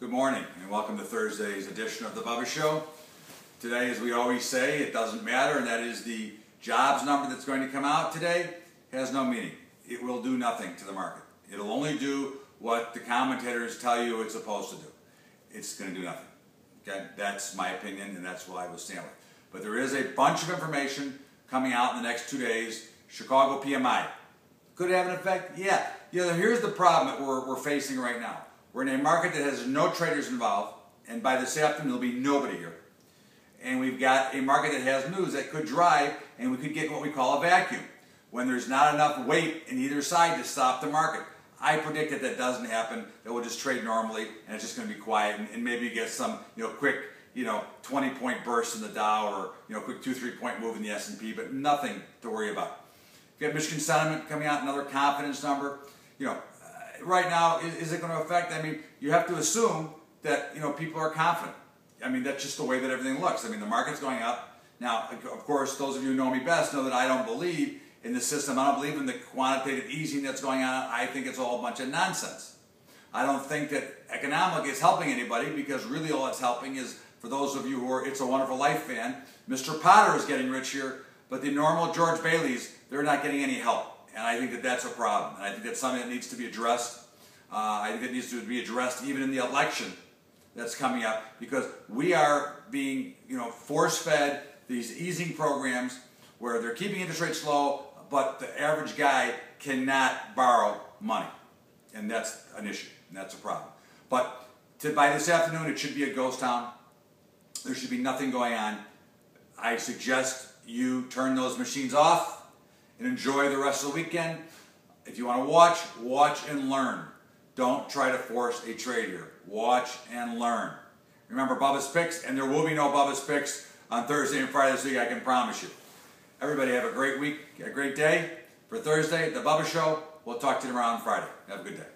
Good morning and welcome to Thursday's edition of the Bubba Show. Today, as we always say, it doesn't matter, and that is the jobs number that's going to come out today has no meaning. It will do nothing to the market. It'll only do what the commentators tell you it's supposed to do. It's going to do nothing. Okay, that's my opinion, and that's what I will stand with. But there is a bunch of information coming out in the next 2 days. Chicago PMI. Could it have an effect? Yeah. Here's the problem that we're facing right now. We're in a market that has no traders involved, and by this afternoon there'll be nobody here. And we've got a market that has news that could drive, and we could get what we call a vacuum, when there's not enough weight in either side to stop the market. I predict that that doesn't happen, that we'll just trade normally, and it's just going to be quiet, and maybe you get some quick 20-point burst in the Dow, or quick 2-3 point move in the S&P, but nothing to worry about. You've got Michigan sentiment coming out, another confidence number. Right now, is it going to affect? I mean, you have to assume that people are confident. I mean, that's just the way that everything looks. I mean, the market's going up. Now, of course, those of you who know me best know that I don't believe in the system. I don't believe in the quantitative easing that's going on. I think it's all a bunch of nonsense. I don't think that economic is helping anybody, because really all it's helping is, for those of you who are It's a Wonderful Life fan, Mr. Potter is getting rich here, but the normal George Baileys, they're not getting any help. And I think that that's a problem. And I think that's something that needs to be addressed. I think it needs to be addressed even in the election that's coming up, because we are being force-fed these easing programs where they're keeping interest rates low, but the average guy cannot borrow money. And that's an issue, and that's a problem. But by this afternoon, it should be a ghost town. There should be nothing going on. I suggest you turn those machines off and enjoy the rest of the weekend. If you want to watch and learn. Don't try to force a trade here. Watch and learn. Remember Bubba's Picks, and there will be no Bubba's Picks on Thursday and Friday this week, I can promise you. Everybody have a great week, a great day. For Thursday, the Bubba Show. We'll talk to you tomorrow on Friday. Have a good day.